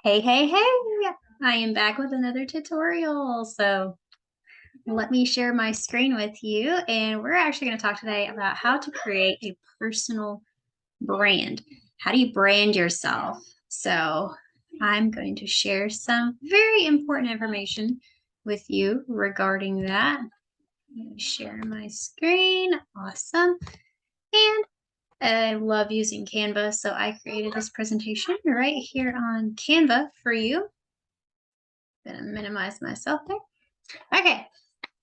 Hey, hey, hey! I am back with another tutorial. So let me share my screen with you. And we're actually going to talk today about how to create a personal brand. How do you brand yourself? So I'm going to share some very important information with you regarding that. Let me share my screen. Awesome. And I love using Canva, so I created this presentation right here on Canva for you. Gonna minimize myself there. Okay.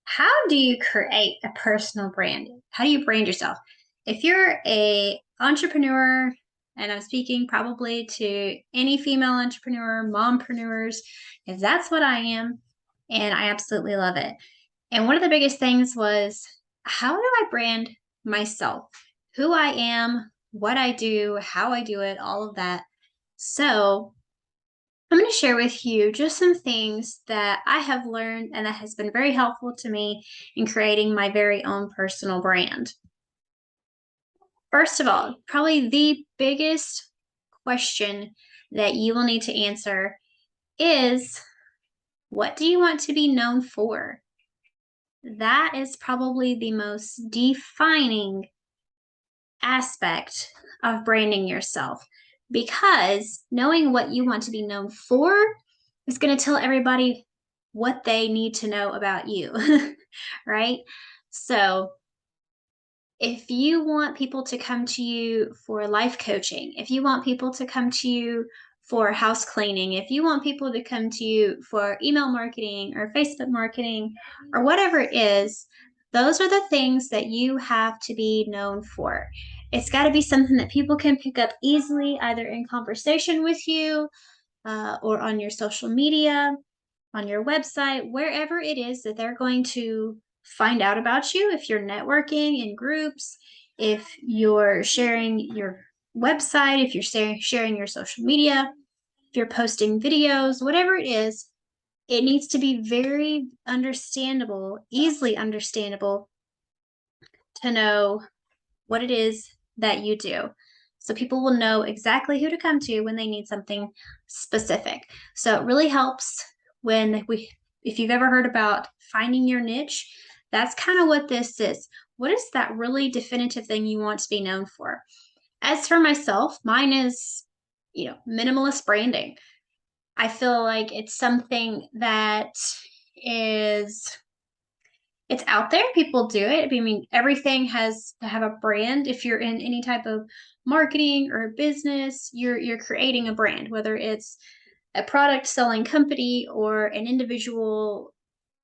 How do you create a personal brand? How do you brand yourself? If you're a entrepreneur, and I'm speaking probably to any female entrepreneur, mompreneurs, if that's what I am, and I absolutely love it. And one of the biggest things was, how do I brand myself? Who I am, what I do, how I do it, all of that. So I'm going to share with you just some things that I have learned and that has been very helpful to me in creating my very own personal brand. First of all, probably the biggest question that you will need to answer is, what do you want to be known for? That is probably the most defining aspect of branding yourself, because knowing what you want to be known for is going to tell everybody what they need to know about you, right? So, if you want people to come to you for life coaching, if you want people to come to you for house cleaning, if you want people to come to you for email marketing or Facebook marketing or whatever it is, those are the things that you have to be known for. It's got to be something that people can pick up easily, either in conversation with you or on your social media, on your website, wherever it is that they're going to find out about you. If you're networking in groups, if you're sharing your website, if you're sharing your social media, if you're posting videos, whatever it is, it needs to be very understandable, easily understandable, to know what it is that you do. So people will know exactly who to come to when they need something specific. So it really helps when if you've ever heard about finding your niche, that's kind of what this is. What is that really definitive thing you want to be known for? As for myself, mine is, minimalist branding. I feel like it's something that is it's out there. People do it. I mean, everything has to have a brand. If you're in any type of marketing or business, you're creating a brand, whether it's a product selling company or an individual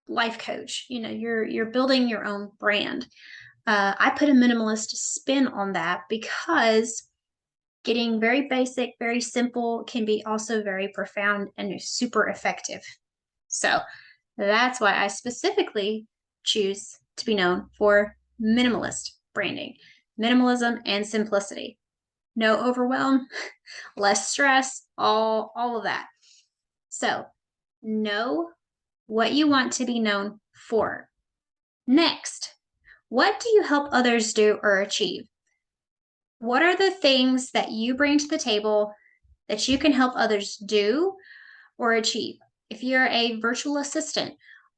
life coach. You're building your own brand. I put a minimalist spin on that because getting very basic, very simple can be also very profound and super effective. So that's why I specifically choose to be known for minimalist branding, minimalism and simplicity. No overwhelm, less stress, all of that. So, know what you want to be known for. Next, what do you help others do or achieve? What are the things that you bring to the table that you can help others do or achieve? If you're a virtual assistant,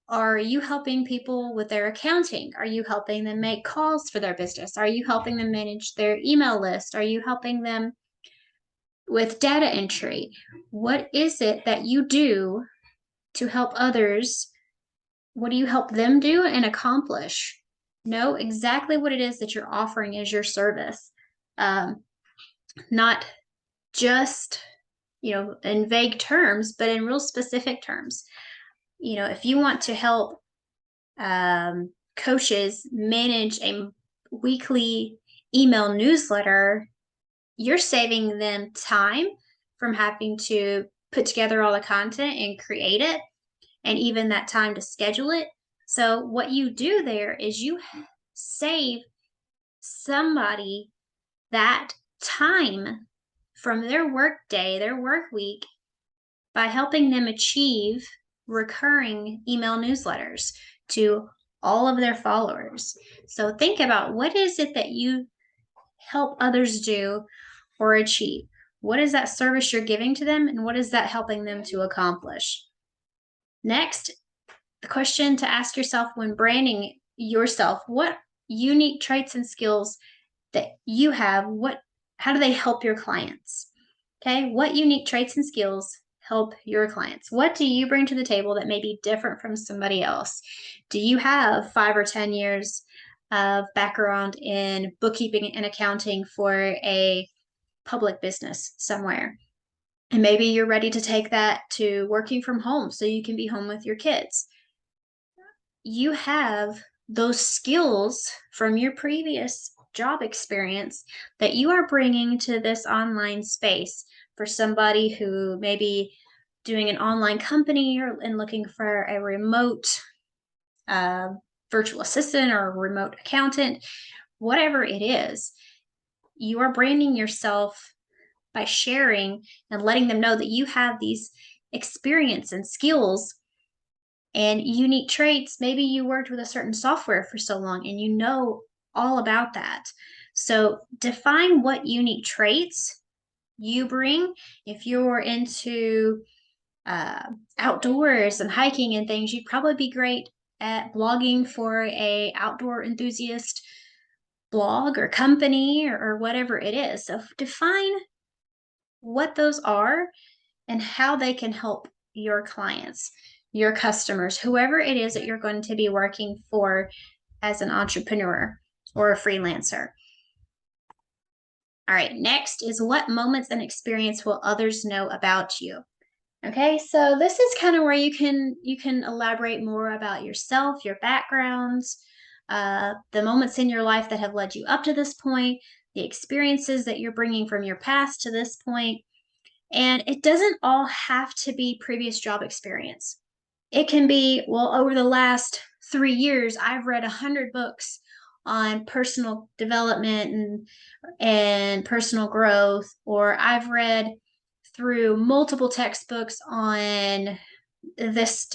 are you helping people with their accounting? Are you helping them make calls for their business? Are you helping them manage their email list? Are you helping them with data entry? What is it that you do to help others? What do you help them do and accomplish? Know exactly what it is that you're offering as your service. Not just, in vague terms, but in real specific terms. If you want to help coaches manage a weekly email newsletter, you're saving them time from having to put together all the content and create it, and even that time to schedule it. So, what you do there is you save somebody that time from their work day, their work week, by helping them achieve recurring email newsletters to all of their followers. So think about, what is it that you help others do or achieve? What is that service you're giving to them, and what is that helping them to accomplish? Next, the question to ask yourself when branding yourself, what unique traits and skills that you have, how do they help your clients? Okay, what unique traits and skills help your clients? What do you bring to the table that may be different from somebody else? Do you have 5 or 10 years of background in bookkeeping and accounting for a public business somewhere? And maybe you're ready to take that to working from home so you can be home with your kids. You have those skills from your previous job experience that you are bringing to this online space for somebody who may be doing an online company and looking for a remote uh, virtual assistant or a remote accountant, whatever it is. You are branding yourself by sharing and letting them know that you have these experience and skills and unique traits. Maybe you worked with a certain software for so long and you know all about that. So define what unique traits you bring. If you're into uh, outdoors and hiking and things, you'd probably be great at blogging for a outdoor enthusiast blog or company or whatever it is. So define what those are and how they can help your clients, your customers, whoever it is that you're going to be working for as an entrepreneur or a freelancer. All right, next is what moments and experience will others know about you? Okay, so this is kind of where you can elaborate more about yourself, your backgrounds, the moments in your life that have led you up to this point, the experiences that you're bringing from your past to this point, and it doesn't all have to be previous job experience. It can be, well, over the last 3 years, I've read 100 books on personal development and personal growth, or I've read through multiple textbooks on this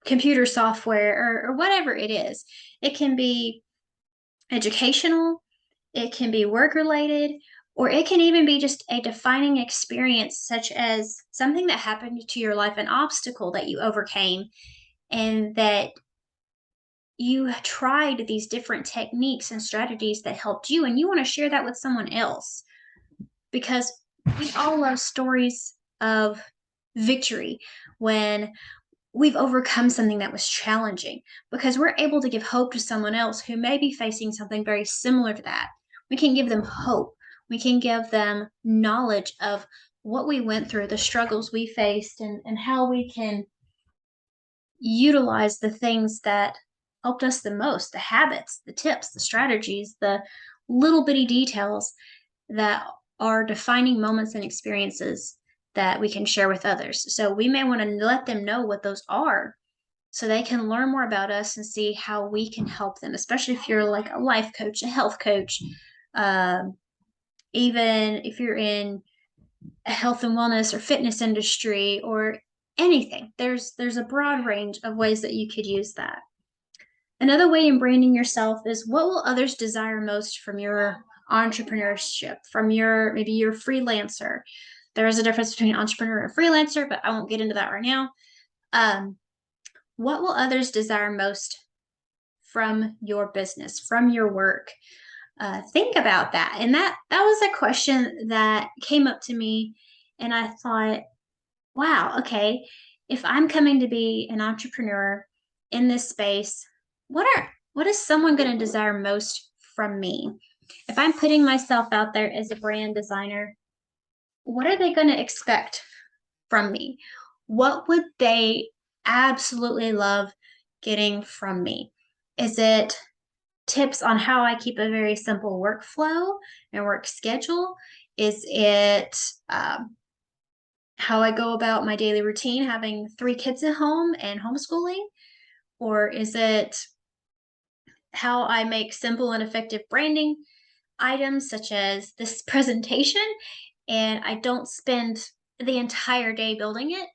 computer software or whatever it is. It can be educational, it can be work related, or it can even be just a defining experience, such as something that happened to your life, an obstacle that you overcame, and that you tried these different techniques and strategies that helped you, and you want to share that with someone else because we all love stories of victory when we've overcome something that was challenging because we're able to give hope to someone else who may be facing something very similar to that. We can give them hope. We can give them knowledge of what we went through, the struggles we faced, and how we can utilize the things that helped us the most, the habits, the tips, the strategies, the little bitty details that are defining moments and experiences that we can share with others. So we may want to let them know what those are so they can learn more about us and see how we can help them, especially if you're like a life coach, a health coach, um, even if you're in a health and wellness or fitness industry or anything. There's a broad range of ways that you could use that. Another way in branding yourself is what will others desire most from your entrepreneurship, from your maybe your freelancer. There is a difference between entrepreneur and freelancer, but I won't get into that right now. Um, what will others desire most from your business, from your work? Think about that. And that was a question that came up to me, and I thought, wow, okay, if I'm coming to be an entrepreneur in this space, what is someone going to desire most from me? If I'm putting myself out there as a brand designer, what are they going to expect from me? What would they absolutely love getting from me? Is it tips on how I keep a very simple workflow and work schedule? Is it how I go about my daily routine, having 3 kids at home and homeschooling? Or is it how I make simple and effective branding items, such as this presentation, and I don't spend the entire day building it?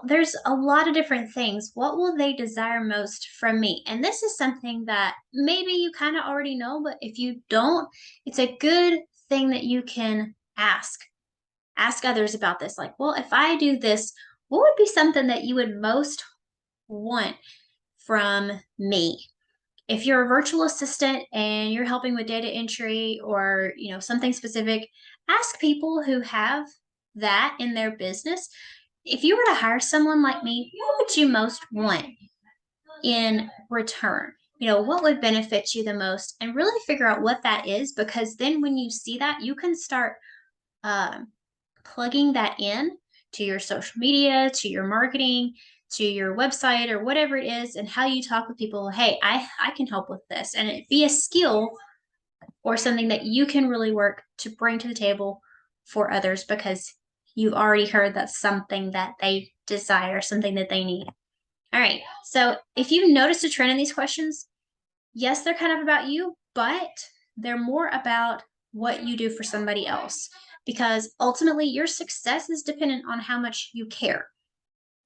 There's a lot of different things. What will they desire most from me? And this is something that maybe you kind of already know, but if you don't, it's a good thing that you can ask. Ask others about this. Like, well, if I do this, what would be something that you would most want from me? If you're a virtual assistant and you're helping with data entry or, something specific, ask people who have that in their business. If you were to hire someone like me, what would you most want in return? What would benefit you the most? And really figure out what that is, because then when you see that, you can start um, plugging that in to your social media, to your marketing, to your website, or whatever it is, and how you talk with people. Hey, I can help with this, and it be a skill or something that you can really work to bring to the table for others, because you've already heard that's something that they desire, something that they need. All right. So if you notice a trend in these questions, yes, they're kind of about you, but they're more about what you do for somebody else. Because ultimately, your success is dependent on how much you care,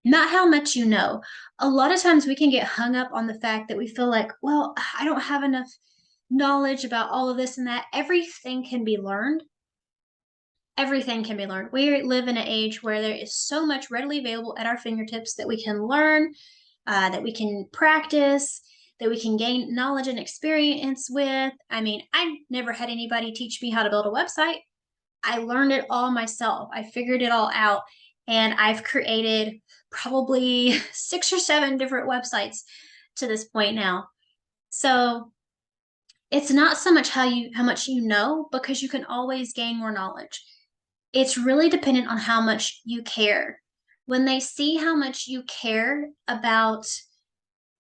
not how much you know. A lot of times we can get hung up on the fact that we feel like, well, I don't have enough knowledge about all of this and that. Everything can be learned. Everything can be learned. We live in an age where there is so much readily available at our fingertips that we can learn, that we can practice, that we can gain knowledge and experience with. I mean, I never had anybody teach me how to build a website. I learned it all myself. I figured it all out, and I've created probably 6 or 7 different websites to this point now. So it's not so much how much you know, because you can always gain more knowledge. It's really dependent on how much you care. When they see how much you care about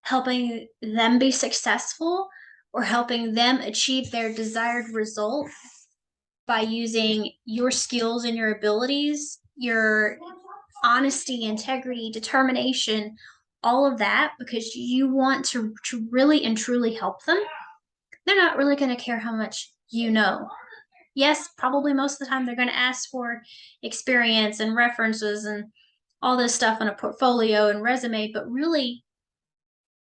helping them be successful or helping them achieve their desired result by using your skills and your abilities, your honesty, integrity, determination, all of that, because you want to really and truly help them, they're not really going to care how much you know. Yes, probably most of the time they're going to ask for experience and references and all this stuff on a portfolio and resume, but really,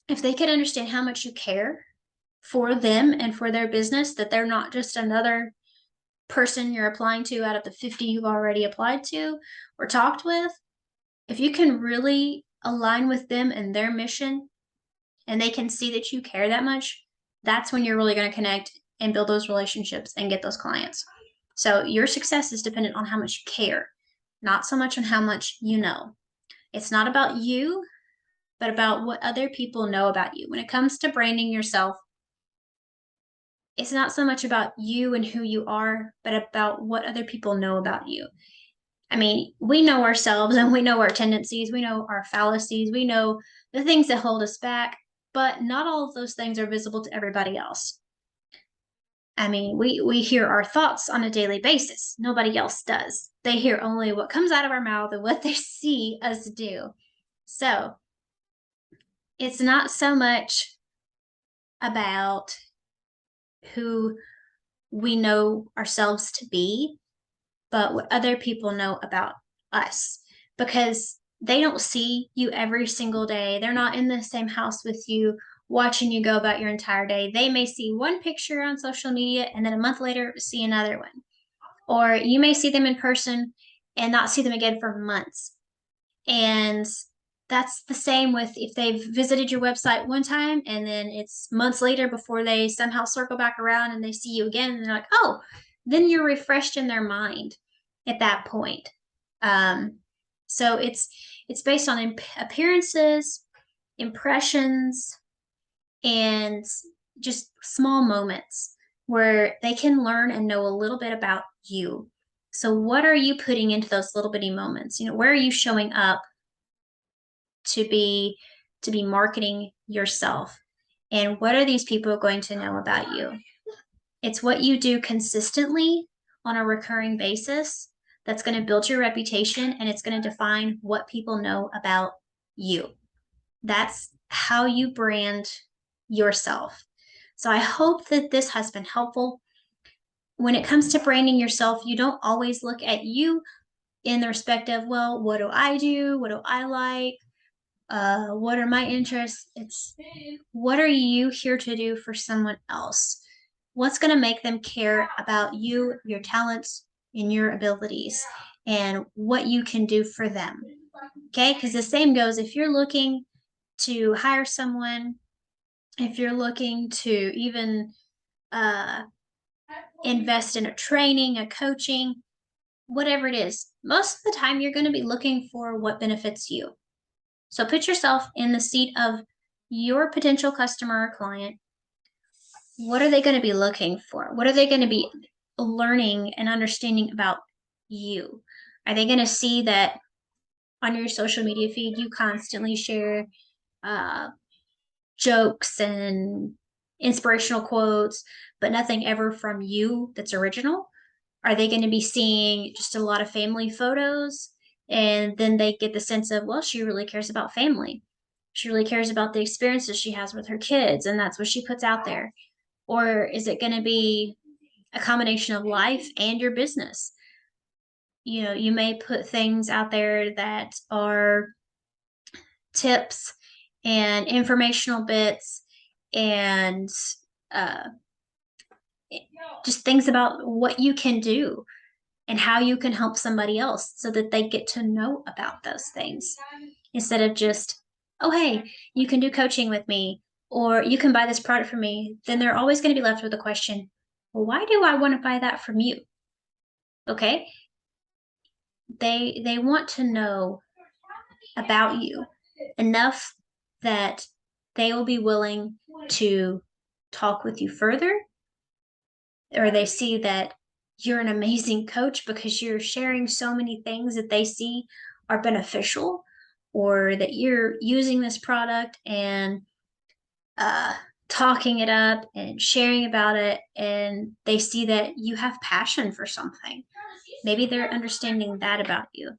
if they can understand how much you care for them and for their business, that they're not just another person you're applying to out of the 50 you've already applied to or talked with, if you can really align with them and their mission, and they can see that you care that much, that's when you're really going to connect and build those relationships and get those clients. So your success is dependent on how much you care, not so much on how much you know. It's not about you, but about what other people know about you. When it comes to branding yourself, it's not so much about you and who you are, but about what other people know about you. I mean, we know ourselves and we know our tendencies, we know our fallacies, we know the things that hold us back, but not all of those things are visible to everybody else. I mean, we hear our thoughts on a daily basis. Nobody else does. They hear only what comes out of our mouth and what they see us do. So it's not so much about who we know ourselves to be, but what other people know about us, because they don't see you every single day. They're not in the same house with you watching you go about your entire day. They may see one picture on social media and then a month later see another one. Or you may see them in person and not see them again for months. And that's the same with if they've visited your website one time and then it's months later before they somehow circle back around and they see you again and they're like, oh, then you're refreshed in their mind at that point. So it's based on appearances, impressions, and just small moments where they can learn and know a little bit about you. So what are you putting into those little bitty moments? Where are you showing up to be marketing yourself? And what are these people going to know about you? It's what you do consistently on a recurring basis that's going to build your reputation, and it's going to define what people know about you. That's how you brand yourself. So I hope that this has been helpful. When it comes to branding yourself, you don't always look at you in the respect of, well, what do I do? What do I like? What are my interests? It's what are you here to do for someone else? What's going to make them care about you, your talents, in your abilities and what you can do for them. Okay, because the same goes if you're looking to hire someone, if you're looking to even uh, invest in a training, a coaching, whatever it is, most of the time you're going to be looking for what benefits you. So put yourself in the seat of your potential customer or client. What are they going to be looking for? What are they going to be learning and understanding about you? Are they going to see that on your social media feed you constantly share uh, jokes and inspirational quotes, but nothing ever from you that's original? Are they going to be seeing just a lot of family photos? And then they get the sense of, well, she really cares about family. She really cares about the experiences she has with her kids, and that's what she puts out there. Or is it going to be a combination of life and your business? You know, you may put things out there that are tips and informational bits and uh, just things about what you can do and how you can help somebody else so that they get to know about those things instead of just, oh, hey, you can do coaching with me or you can buy this product from me. Then they're always going to be left with the question, well, why do I want to buy that from you? Okay. They want to know about you enough that they will be willing to talk with you further, or they see that you're an amazing coach because you're sharing so many things that they see are beneficial, or that you're using this product and uh, talking it up and sharing about it, and they see that you have passion for something. Maybe they're understanding that about you.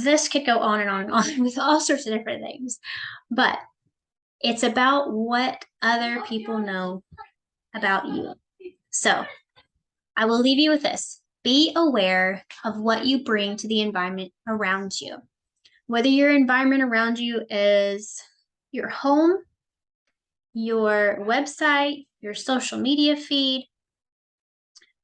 This could go on and on and on with all sorts of different things, but it's about what other people know about you. So I will leave you with this. Be aware of what you bring to the environment around you. Whether your environment around you is your home, your website, your social media feed,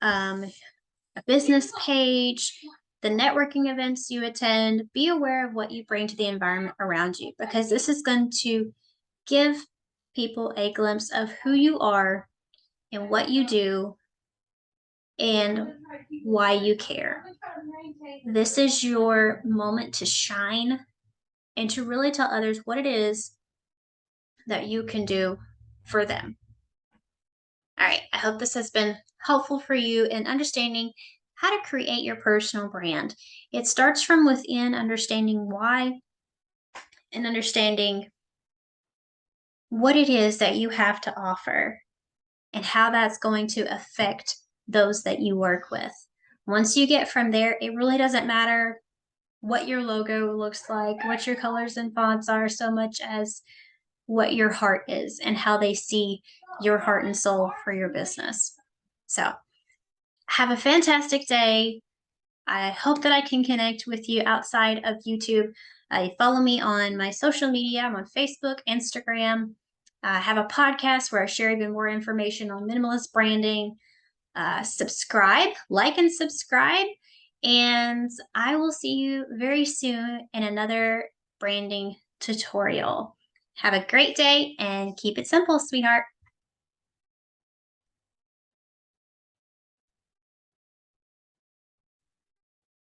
a business page, the networking events you attend, be aware of what you bring to the environment around you, because this is going to give people a glimpse of who you are and what you do and why you care. This is your moment to shine and to really tell others what it is that you can do for them. All right, I hope this has been helpful for you in understanding how to create your personal brand. It starts from within, understanding why and understanding what it is that you have to offer and how that's going to affect those that you work with. Once you get from there, it really doesn't matter what your logo looks like, what your colors and fonts are, so much as what your heart is and how they see your heart and soul for your business. So, have a fantastic day. I hope that I can connect with you outside of YouTube. Follow me on my social media. I'm on Facebook, Instagram. I have a podcast where I share even more information on minimalist branding. Subscribe, like, and subscribe. And I will see you very soon in another branding tutorial. Have a great day and keep it simple, sweetheart.